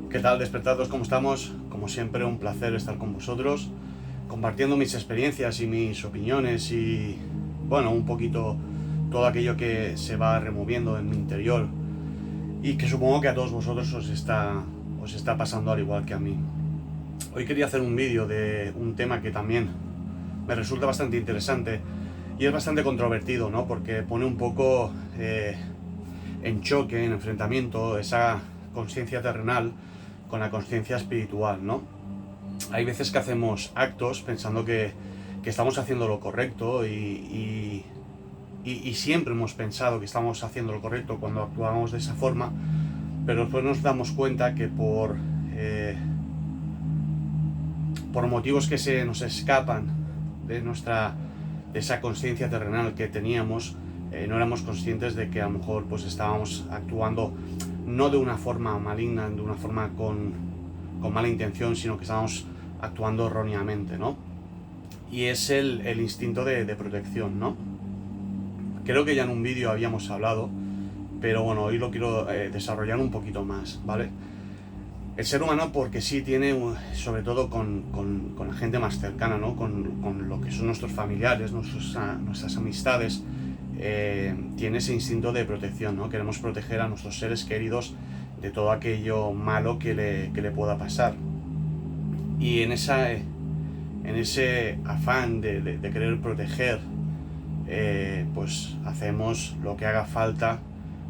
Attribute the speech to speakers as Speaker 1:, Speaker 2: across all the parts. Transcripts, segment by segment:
Speaker 1: ¿Qué tal, despertados? ¿Cómo estamos? Como siempre, un placer estar con vosotros, compartiendo mis experiencias y mis opiniones y, bueno, un poquito todo aquello que se va removiendo en mi interior y que supongo que a todos vosotros os está pasando al igual que a mí. Hoy quería hacer un vídeo de un tema que también me resulta bastante interesante y es bastante controvertido, ¿no? Porque pone un poco en choque, en enfrentamiento, esa conciencia terrenal con la conciencia espiritual, ¿no? Hay veces que hacemos actos pensando que estamos haciendo lo correcto y siempre hemos pensado que estamos haciendo lo correcto cuando actuamos de esa forma, pero después nos damos cuenta que por motivos que se nos escapan de esa conciencia terrenal que teníamos, no éramos conscientes de que a lo mejor pues estábamos actuando no de una forma maligna, de una forma con mala intención, sino que estábamos actuando erróneamente, ¿no? Y es el instinto de protección, ¿no? Creo que ya en un vídeo habíamos hablado, pero bueno, hoy lo quiero desarrollar un poquito más, ¿vale? El ser humano, porque sí tiene, sobre todo con la gente más cercana, ¿no? Con lo que son nuestros familiares, nuestras amistades, tiene ese instinto de protección, ¿no? Queremos proteger a nuestros seres queridos de todo aquello malo que le pueda pasar. Y en ese afán de querer proteger, pues hacemos lo que haga falta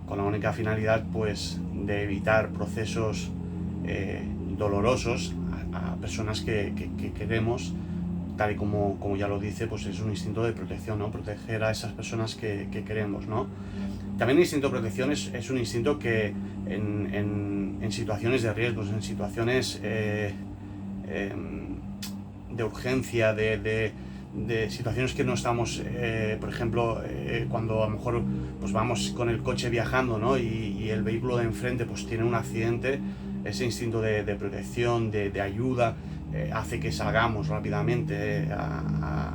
Speaker 1: con la única finalidad pues de evitar procesos dolorosos a personas que queremos, tal y como ya lo dice, pues es un instinto de protección, ¿no? Proteger a esas personas que queremos, ¿no? También el instinto de protección es un instinto que en situaciones de riesgos, en situaciones de urgencia, de situaciones que no estamos, por ejemplo, cuando a lo mejor pues vamos con el coche viajando, ¿no? y el vehículo de enfrente pues tiene un accidente, ese instinto de protección, de ayuda, hace que salgamos rápidamente a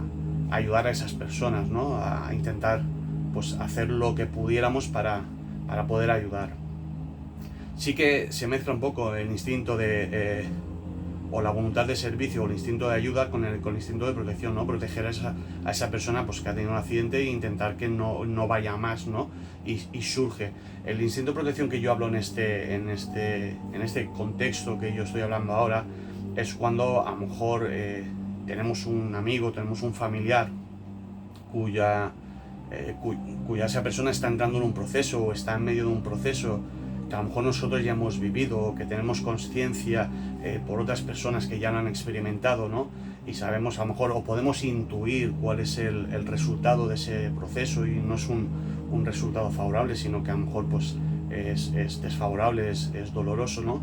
Speaker 1: ayudar a esas personas, ¿no? A intentar pues hacer lo que pudiéramos para poder ayudar. Sí que se mezcla un poco el instinto o la voluntad de servicio o el instinto de ayuda con el instinto de protección, ¿no? Proteger a esa persona pues, que ha tenido un accidente e intentar que no vaya más, ¿no? Y surge. El instinto de protección que yo hablo en este contexto que yo estoy hablando ahora es cuando a lo mejor tenemos un amigo, tenemos un familiar cuya esa persona está entrando en un proceso o está en medio de un proceso que a lo mejor nosotros ya hemos vivido o que tenemos conciencia por otras personas que ya lo han experimentado, ¿no? Y sabemos a lo mejor o podemos intuir cuál es el resultado de ese proceso y no es un resultado favorable, sino que a lo mejor pues es desfavorable, es doloroso, ¿no?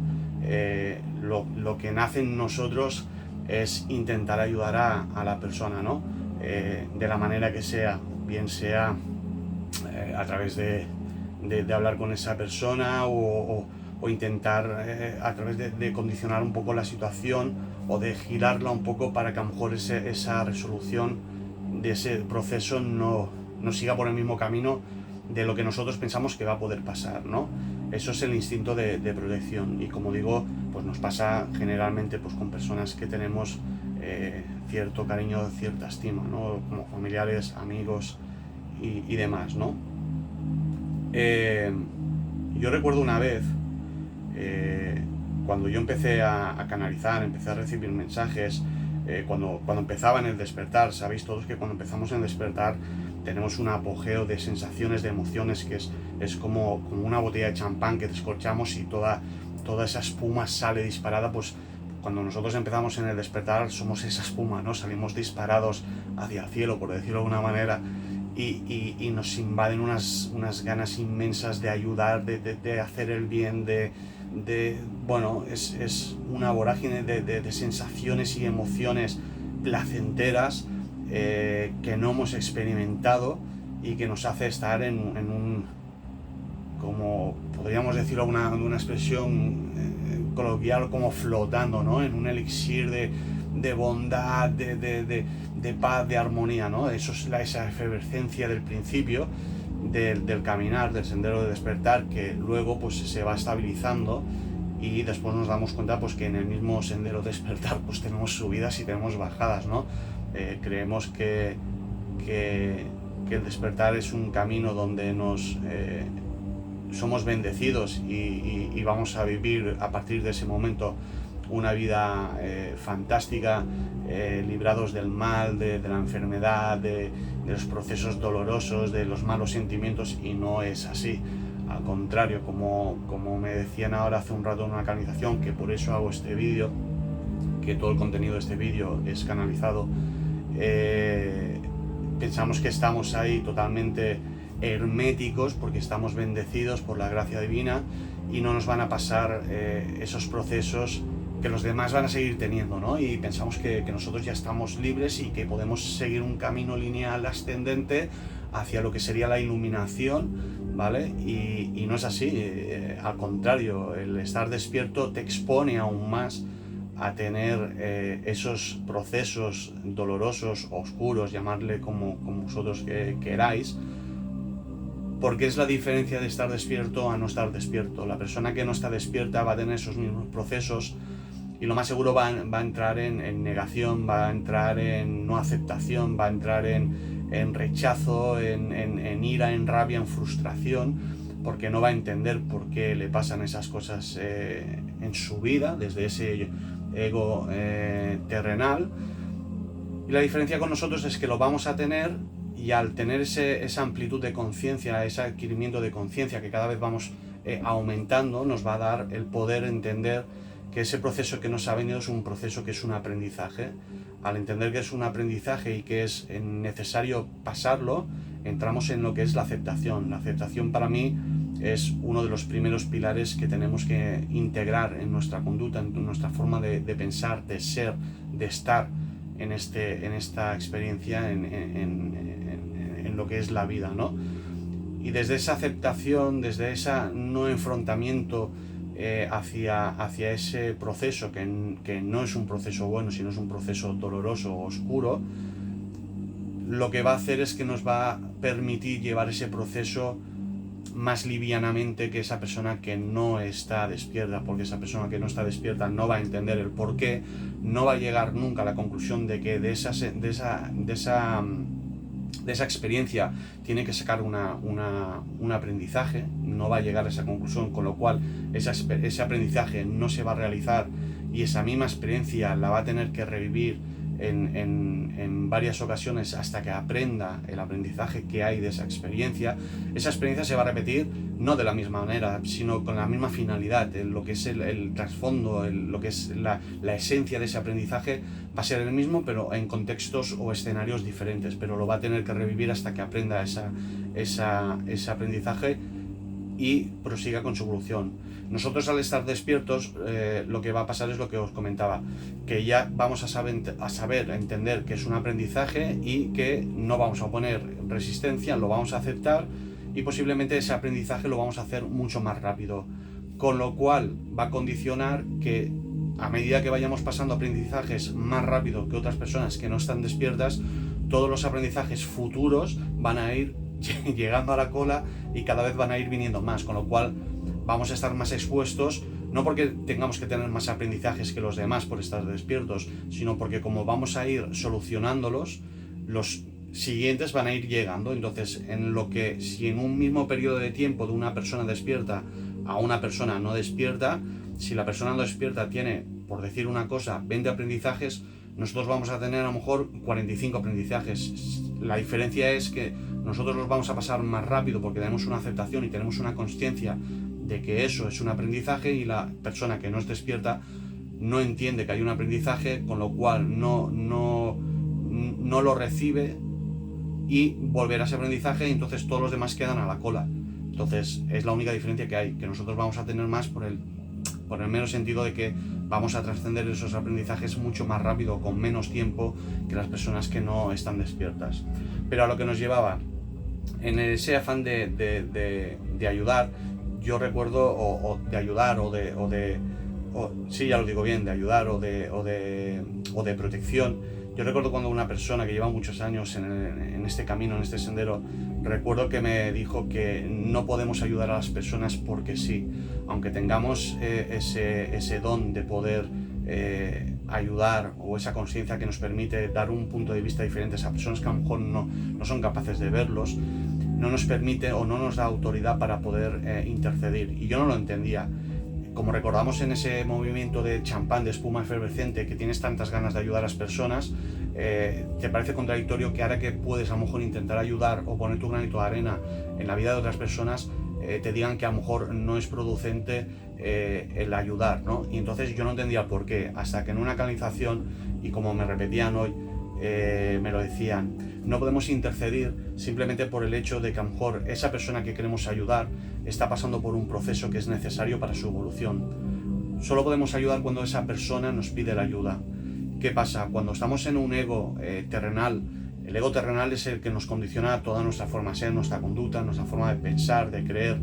Speaker 1: Lo que nace en nosotros es intentar ayudar a la persona, ¿no? De la manera que sea, bien sea a través de hablar con esa persona o intentar a través de condicionar un poco la situación o de girarla un poco para que a lo mejor esa resolución de ese proceso no siga por el mismo camino de lo que nosotros pensamos que va a poder pasar, ¿no? Eso es el instinto de protección y como digo, pues nos pasa generalmente pues con personas que tenemos cierto cariño, cierta estima, ¿no? Como familiares, amigos y demás, ¿no? Yo recuerdo una vez cuando yo empecé a canalizar, empecé a recibir mensajes, cuando empezaba en el despertar. Sabéis todos que cuando empezamos en el despertar tenemos un apogeo de sensaciones, de emociones, que es como una botella de champán que descorchamos y toda esa espuma sale disparada. Pues cuando nosotros empezamos en el despertar somos esa espuma, ¿no? Salimos disparados hacia el cielo, por decirlo de alguna manera, y nos invaden unas ganas inmensas de ayudar, de hacer el bien, bueno, es una vorágine de sensaciones y emociones placenteras que no hemos experimentado y que nos hace estar en un, como podríamos decirlo una expresión coloquial, como flotando, ¿no? En un elixir de bondad, de paz, de armonía, ¿no? Eso es esa efervescencia del principio del caminar, del sendero de despertar, que luego pues se va estabilizando y después nos damos cuenta pues que en el mismo sendero despertar pues tenemos subidas y tenemos bajadas, ¿no? Creemos que el despertar es un camino donde somos bendecidos y vamos a vivir a partir de ese momento una vida fantástica, librados del mal, de la enfermedad, de los procesos dolorosos, de los malos sentimientos, y no es así. Al contrario, como me decían ahora hace un rato en una canalización, que por eso hago este vídeo, que todo el contenido de este vídeo es canalizado, pensamos que estamos ahí totalmente herméticos porque estamos bendecidos por la gracia divina y no nos van a pasar esos procesos que los demás van a seguir teniendo, ¿no? Y pensamos que nosotros ya estamos libres y que podemos seguir un camino lineal ascendente hacia lo que sería la iluminación, ¿vale? Y no es así, al contrario, el estar despierto te expone aún más a tener esos procesos dolorosos, oscuros, llamadle como vosotros queráis, porque es la diferencia de estar despierto a no estar despierto. La persona que no está despierta va a tener esos mismos procesos y lo más seguro va a entrar en negación, va a entrar en no aceptación, va a entrar en rechazo, en ira, en rabia, en frustración, porque no va a entender por qué le pasan esas cosas en su vida, desde ese ego terrenal. Y la diferencia con nosotros es que lo vamos a tener, y al tener esa amplitud de conciencia, ese adquirimiento de conciencia que cada vez vamos aumentando, nos va a dar el poder entender que ese proceso que nos ha venido es un proceso que es un aprendizaje. Al entender que es un aprendizaje y que es necesario pasarlo, entramos en lo que es la aceptación. La aceptación para mí es uno de los primeros pilares que tenemos que integrar en nuestra conducta, en nuestra forma de pensar, de ser, de estar en esta experiencia, en lo que es la vida, ¿no? Y desde esa aceptación, desde ese no enfrentamiento hacia ese proceso que no es un proceso bueno, sino es un proceso doloroso, oscuro, lo que va a hacer es que nos va a permitir llevar ese proceso más livianamente que esa persona que no está despierta, porque esa persona que no está despierta no va a entender el por qué, no va a llegar nunca a la conclusión de que de esa experiencia tiene que sacar un aprendizaje, no va a llegar a esa conclusión, con lo cual ese aprendizaje no se va a realizar y esa misma experiencia la va a tener que revivir en varias ocasiones hasta que aprenda el aprendizaje que hay de esa experiencia. Esa experiencia se va a repetir no de la misma manera, sino con la misma finalidad. Lo que es el trasfondo, lo que es la esencia de ese aprendizaje va a ser el mismo, pero en contextos o escenarios diferentes, pero lo va a tener que revivir hasta que aprenda ese aprendizaje y prosiga con su evolución. Nosotros, al estar despiertos, lo que va a pasar es lo que os comentaba, que ya vamos a saber entender que es un aprendizaje y que no vamos a poner resistencia, lo vamos a aceptar y posiblemente ese aprendizaje lo vamos a hacer mucho más rápido, con lo cual va a condicionar que a medida que vayamos pasando aprendizajes más rápido que otras personas que no están despiertas, todos los aprendizajes futuros van a ir llegando a la cola y cada vez van a ir viniendo más, con lo cual vamos a estar más expuestos, no porque tengamos que tener más aprendizajes que los demás por estar despiertos, sino porque como vamos a ir solucionándolos, los siguientes van a ir llegando. Entonces, si en un mismo periodo de tiempo de una persona despierta a una persona no despierta, si la persona no despierta tiene, por decir una cosa, 20 aprendizajes, nosotros vamos a tener a lo mejor 45 aprendizajes. La diferencia es que nosotros los vamos a pasar más rápido porque tenemos una aceptación y tenemos una consciencia de que eso es un aprendizaje, y la persona que no es despierta no entiende que hay un aprendizaje, con lo cual no lo recibe y volverá a ese aprendizaje, y entonces todos los demás quedan a la cola. Entonces es la única diferencia que hay, que nosotros vamos a tener más por el mero sentido de que vamos a trascender esos aprendizajes mucho más rápido, con menos tiempo que las personas que no están despiertas. Pero a lo que nos llevaba, en ese afán de ayudar, yo recuerdo, o de ayudar, o de sí, ya lo digo bien, de ayudar o de protección. Yo recuerdo cuando una persona que lleva muchos años en este camino, en este sendero, recuerdo que me dijo que no podemos ayudar a las personas porque sí, aunque tengamos ese don de poder ayudar, o esa conciencia que nos permite dar un punto de vista diferente a personas que a lo mejor no son capaces de verlos, no nos permite o no nos da autoridad para poder interceder. Y yo no lo entendía. Como recordamos en ese movimiento de champán, de espuma efervescente, que tienes tantas ganas de ayudar a las personas, te parece contradictorio que ahora que puedes a lo mejor intentar ayudar o poner tu granito de arena en la vida de otras personas, te digan que a lo mejor no es producente el ayudar, ¿no? Y entonces yo no entendía el por qué, hasta que en una canalización, y como me repetían hoy, me lo decían, no podemos interceder simplemente por el hecho de que a lo mejor esa persona que queremos ayudar está pasando por un proceso que es necesario para su evolución. Solo podemos ayudar cuando esa persona nos pide la ayuda. ¿Qué pasa? Cuando estamos en un ego terrenal, el ego terrenal es el que nos condiciona toda nuestra forma de ser, nuestra conducta, nuestra forma de pensar, de creer.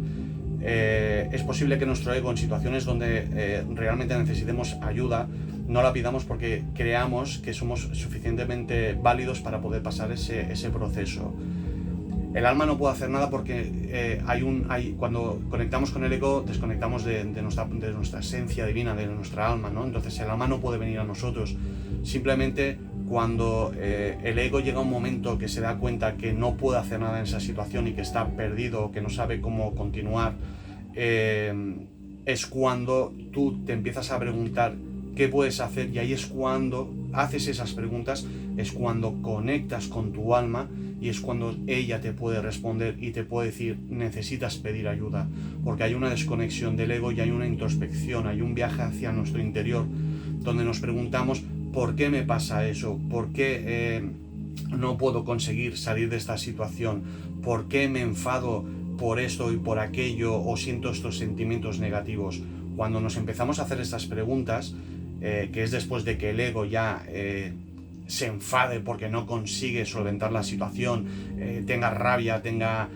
Speaker 1: Es posible que nuestro ego, en situaciones donde realmente necesitemos ayuda, no la pidamos porque creamos que somos suficientemente válidos para poder pasar ese proceso. El alma no puede hacer nada porque cuando conectamos con el ego, desconectamos de nuestra esencia divina, de nuestra alma, ¿no? Entonces el alma no puede venir a nosotros. Simplemente cuando el ego llega a un momento que se da cuenta que no puede hacer nada en esa situación y que está perdido, que no sabe cómo continuar, es cuando tú te empiezas a preguntar qué puedes hacer, y ahí es cuando haces esas preguntas, es cuando conectas con tu alma, y es cuando ella te puede responder y te puede decir necesitas pedir ayuda, porque hay una desconexión del ego y hay una introspección, hay un viaje hacia nuestro interior donde nos preguntamos ¿por qué me pasa eso? ¿Por qué no puedo conseguir salir de esta situación? ¿Por qué me enfado por esto y por aquello o siento estos sentimientos negativos? Cuando nos empezamos a hacer estas preguntas, que es después de que el ego ya se enfade porque no consigue solventar la situación, tenga rabia, tenga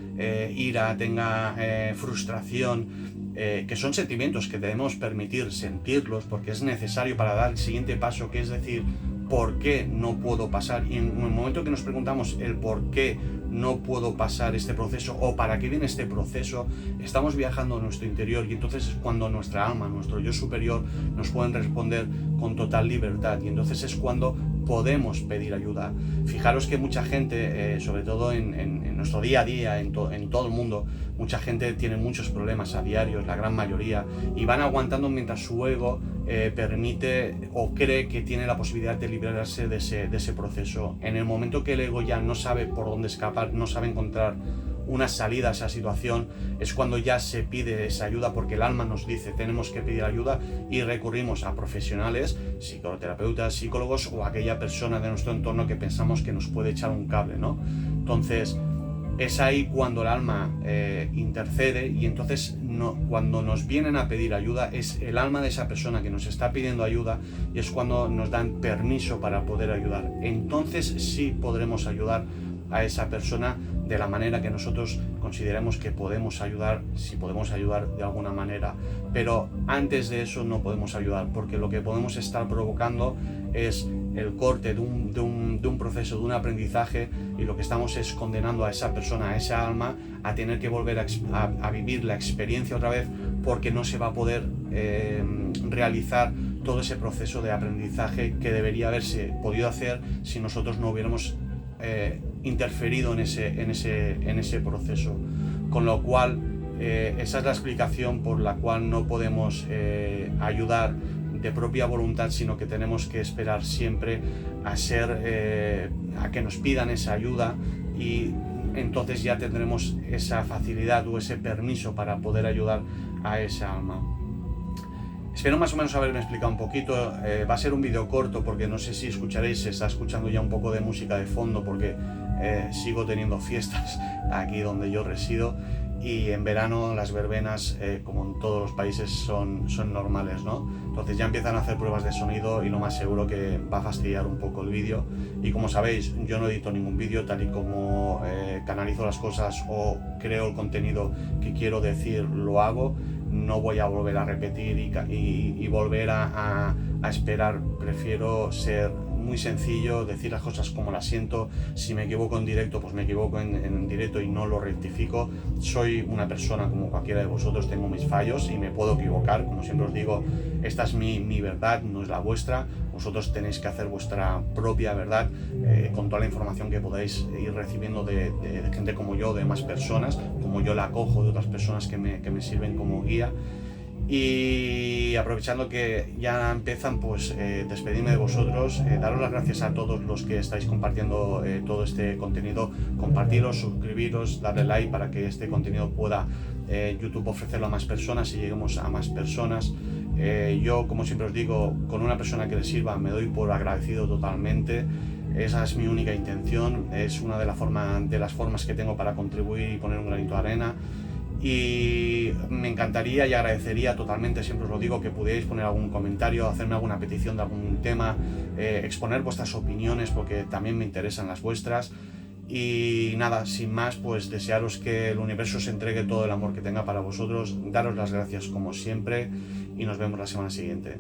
Speaker 1: ira, tenga frustración, que son sentimientos que debemos permitir sentirlos porque es necesario para dar el siguiente paso, que es decir, ¿por qué no puedo pasar? Y en el momento que nos preguntamos el por qué no puedo pasar este proceso o para qué viene este proceso, estamos viajando a nuestro interior, y entonces es cuando nuestra alma, nuestro yo superior nos pueden responder con total libertad, y entonces es cuando podemos pedir ayuda. Fijaros que mucha gente, sobre todo en nuestro día a día, en todo el mundo, mucha gente tiene muchos problemas a diario, la gran mayoría, y van aguantando mientras su ego permite o cree que tiene la posibilidad de liberarse de ese proceso. En el momento que el ego ya no sabe por dónde escapar, no sabe encontrar una salida a esa situación, es cuando ya se pide esa ayuda, porque el alma nos dice tenemos que pedir ayuda, y recurrimos a profesionales, psicoterapeutas, psicólogos o aquella persona de nuestro entorno que pensamos que nos puede echar un cable, ¿no? Entonces es ahí cuando el alma intercede, y entonces cuando nos vienen a pedir ayuda es el alma de esa persona que nos está pidiendo ayuda, y es cuando nos dan permiso para poder ayudar. Entonces sí podremos ayudar a esa persona de la manera que nosotros consideremos que podemos ayudar, si podemos ayudar de alguna manera. Pero antes de eso no podemos ayudar, porque lo que podemos estar provocando es el corte de un proceso, de un aprendizaje, y lo que estamos es condenando a esa persona, a esa alma, a tener que volver a vivir la experiencia otra vez, porque no se va a poder realizar todo ese proceso de aprendizaje que debería haberse podido hacer si nosotros no hubiéramos interferido en ese proceso. Con lo cual esa es la explicación por la cual no podemos ayudar de propia voluntad, sino que tenemos que esperar siempre a que nos pidan esa ayuda, y entonces ya tendremos esa facilidad o ese permiso para poder ayudar a esa alma. Espero más o menos haberme explicado un poquito. Va a ser un vídeo corto porque no sé si escucharéis, se está escuchando ya un poco de música de fondo, porque sigo teniendo fiestas aquí donde yo resido, y en verano las verbenas, como en todos los países, son normales, ¿no? Entonces ya empiezan a hacer pruebas de sonido, y lo más seguro que va a fastidiar un poco el vídeo. Y como sabéis, yo no edito ningún vídeo, tal y como canalizo las cosas o creo el contenido que quiero decir, lo hago. no voy a volver a repetir y volver a esperar. Prefiero ser muy sencillo, decir las cosas como las siento. Si me equivoco en directo, pues me equivoco en directo y no lo rectifico. Soy una persona como cualquiera de vosotros, tengo mis fallos y me puedo equivocar. Como siempre os digo, esta es mi verdad, no es la vuestra. Vosotros tenéis que hacer vuestra propia verdad con toda la información que podáis ir recibiendo de gente como yo, de más personas, como yo la cojo de otras personas que me sirven como guía. Y aprovechando que ya empiezan, pues despedirme de vosotros, daros las gracias a todos los que estáis compartiendo todo este contenido. Compartiros, suscribiros, darle like para que este contenido pueda YouTube ofrecerlo a más personas y lleguemos a más personas. Yo, como siempre os digo, con una persona que les sirva me doy por agradecido totalmente. Esa es mi única intención, es una de las formas que tengo para contribuir y poner un granito de arena. Y me encantaría y agradecería totalmente, siempre os lo digo, que pudierais poner algún comentario, hacerme alguna petición de algún tema, exponer vuestras opiniones, porque también me interesan las vuestras. Y nada, sin más, pues desearos que el universo os entregue todo el amor que tenga para vosotros, daros las gracias como siempre y nos vemos la semana siguiente.